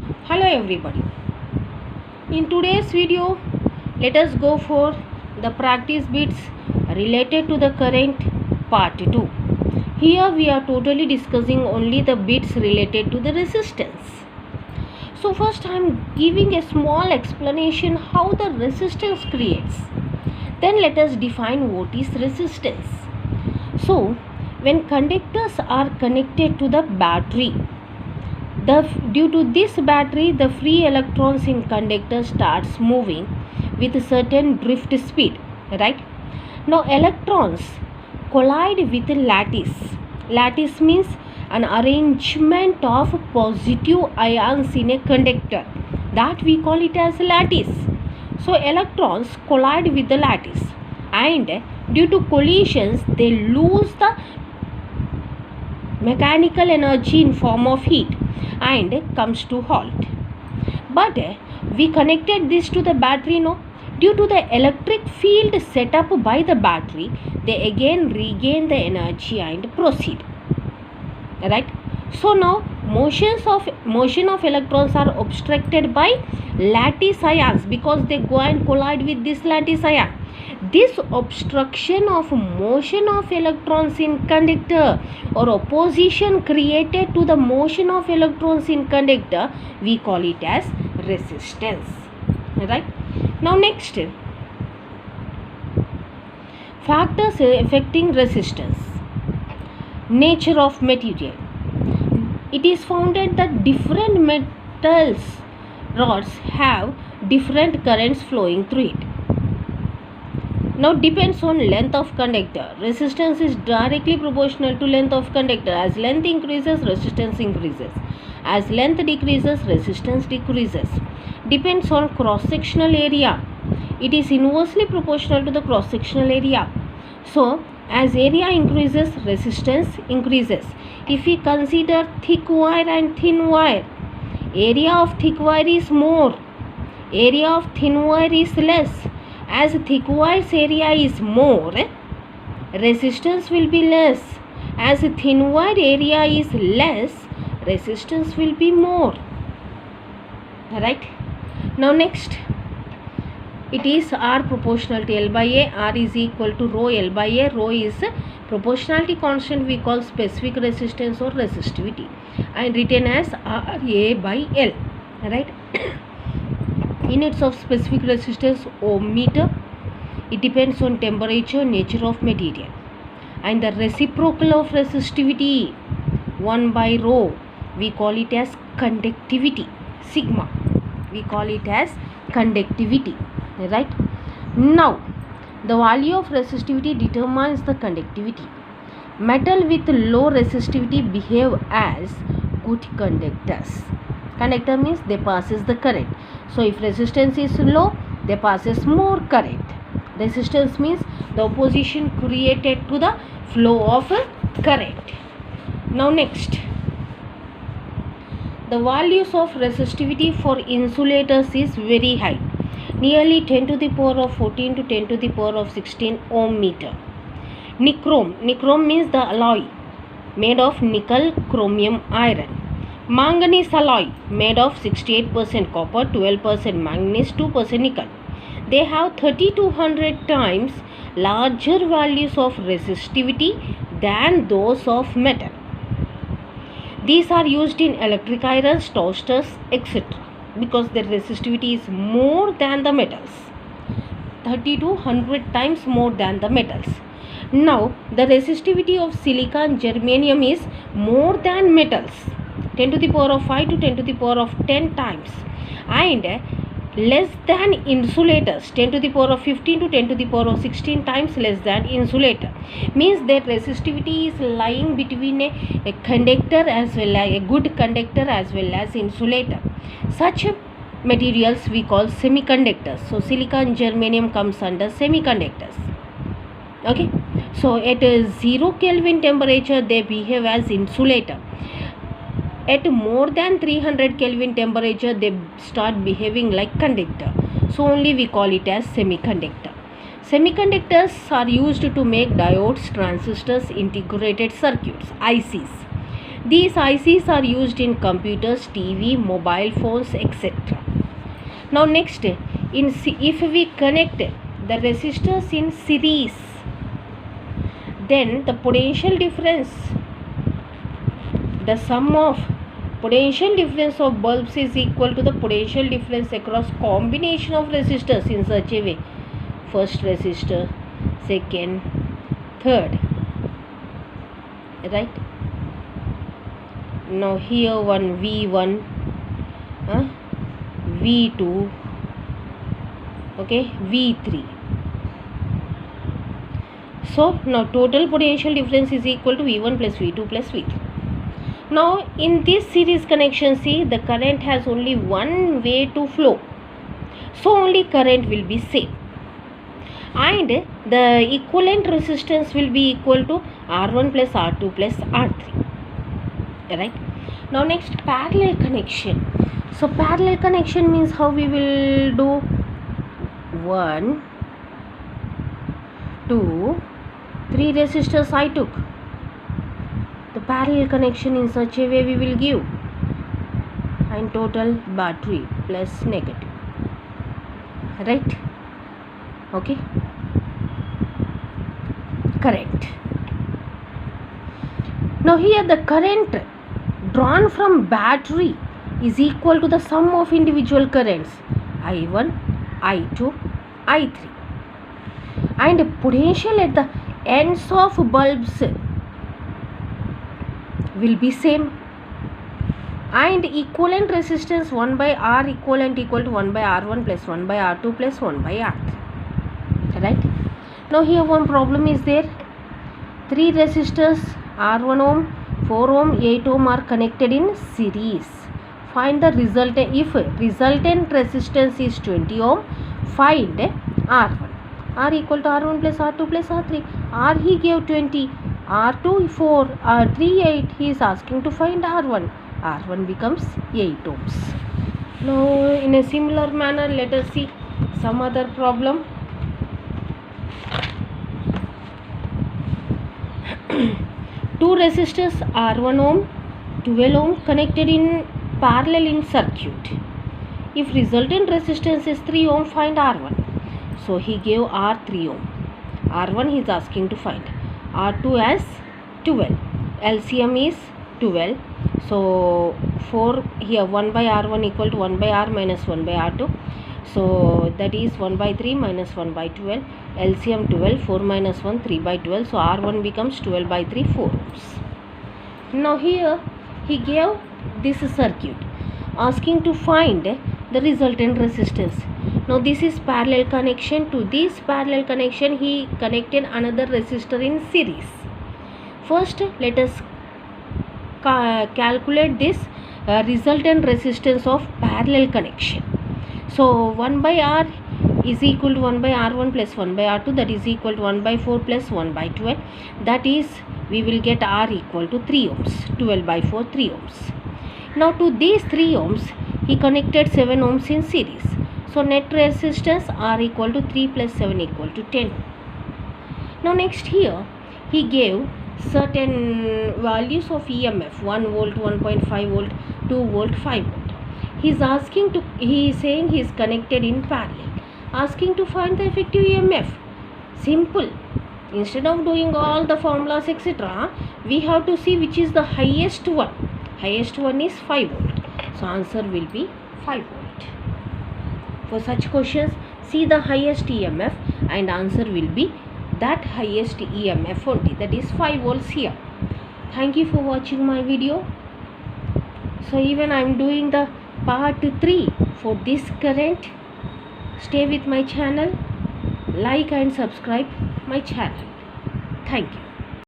Hello everybody. In today's video, let us go for the practice bits related to the current part 2. Here we are totally discussing only the bits related to the resistance. So first I am giving a small explanation how the resistance creates. Then let us define what is resistance. So when conductors are connected to the battery, due to this battery, the free electrons in conductor starts moving with a certain drift speed, right? Now electrons collide with a lattice. Lattice means an arrangement of positive ions in a conductor, that we call it as lattice. So electrons collide with the lattice, and due to collisions they lose the mechanical energy in form of heat and comes to halt. But we connected this to the battery, no? Due to the electric field set up by the battery, they again regain the energy and proceed, right? So now motion of electrons are obstructed by lattice ions because they go and collide with this lattice ion. This obstruction of motion of electrons in conductor or opposition created to the motion of electrons in conductor, we call it as resistance, right? Now next, factors affecting resistance. Nature of material. It is found that different metals rods have different currents flowing through it. Now depends on length of conductor. Resistance is directly proportional to length of conductor. As length increases, resistance increases. As length decreases, resistance decreases. Depends on cross-sectional area. It is inversely proportional to the cross-sectional area. So as area increases, resistance increases. If we consider thick wire and thin wire, area of thick wire is more, area of thin wire is less. As thick wire's area is more, resistance will be less. As thin wire area is less, resistance will be more, right? Now next, it is R proportional to L by A. R is equal to rho L by A. Rho is proportionality constant we call specific resistance or resistivity, and written as RA by L, right? Units of specific resistance, ohm meter. It depends on temperature, nature of material. And the reciprocal of resistivity, 1 by rho, we call it as conductivity. Sigma, we call it as conductivity, right? Now the value of resistivity determines the conductivity. Metal with low resistivity behave as good conductors. Conductor means they passes the current. So if resistance is low, they passes more current. Resistance means the opposition created to the flow of current. Now next, the values of resistivity for insulators is very high, nearly 10 to the power of 14 to 10 to the power of 16 ohm meter. Nichrome. Nichrome means the alloy made of nickel, chromium, iron. Manganese alloy made of 68% copper, 12% manganese, 2% nickel. They have 3200 times larger values of resistivity than those of metal. These are used in electric irons, toasters, etc. because their resistivity is more than the metals. 3200 times more than the metals. Now the resistivity of silicon, germanium is more than metals, 10 to the power of 5 to 10 to the power of 10 times, and less than insulators, 10 to the power of 15 to 10 to the power of 16 times less than insulator. Means that resistivity is lying between a conductor as well as a good conductor as well as insulator. Such materials we call semiconductors. So silicon, germanium comes under semiconductors. Okay, so at 0 Kelvin temperature they behave as insulator. At more than 300 Kelvin temperature they start behaving like conductor. So only we call it as semiconductor. Semiconductors are used to make diodes, transistors, integrated circuits, ICs. These ICs are used in computers, TV, mobile phones, etc. Now next, if we connect the resistors in series, then the potential difference, the sum of potential difference of bulbs is equal to the potential difference across combination of resistors in such a way. First resistor, second, third, right? Now here one V1, V2, okay, V3. So now total potential difference is equal to V1 plus V2 plus V3. Now in this series connection, see, the current has only one way to flow, so only current will be same, and the equivalent resistance will be equal to R1 plus R2 plus R3, right? Now next, parallel connection. So parallel connection means how we will do? 1, 2, 3 resistors I took. The parallel connection in such a way we will give, and total battery plus negative, right? Okay, correct. Now here the current drawn from battery is equal to the sum of individual currents I1, I2, I3, and potential at the ends of bulbs will be same, and equivalent resistance 1 by R equivalent equal to 1 by R1 plus 1 by R2 plus 1 by R3, right? Now here one problem is there. 3 resistors R1 ohm, 4 ohm, 8 ohm are connected in series. Find the resultant. If resultant resistance is 20 ohm, find R1. R equal to R1 plus R2 plus R3. R he gave 20, R2 4, R3 8. He is asking to find R1. R1 becomes 8 ohms. Now in a similar manner, let us see some other problem. Two resistors R1 ohm, 12 ohm connected in parallel in circuit. If resultant resistance is 3 ohm, find R1. So he gave R3 ohm. R1 he is asking to find. R2 as 12. LCM is 12. So 4 here, 1 by R1 equal to 1 by R minus 1 by R2. So that is 1 by 3 minus 1 by 12. LCM 12, 4 minus 1, 3 by 12. So R1 becomes 12 by 3, 4 ohms. Now here he gave this circuit, asking to find the resultant resistance. Now this is parallel connection. To this parallel connection he connected another resistor in series. First let us calculate this resultant resistance of parallel connection. So 1 by R is equal to 1 by R1 plus 1 by R2, that is equal to 1 by 4 plus 1 by 12. That is, we will get R equal to 3 ohms. 12 by 4, 3 ohms. Now to these 3 ohms he connected 7 ohms in series. So net resistance R equal to 3 plus 7 equal to 10. Now next here he gave certain values of EMF, 1 volt, 1.5 volt, 2 volt, 5 volt. He is saying he is connected in parallel, asking to find the effective EMF. Simple. Instead of doing all the formulas etc., we have to see which is the highest one. Highest one is 5 volt. So answer will be 5 volt. For such questions, see the highest EMF and answer will be that highest EMF only, that is 5 volts here. Thank you for watching my video. So even I am doing the part 3 for this current. Stay with my channel, like and subscribe my channel. Thank you.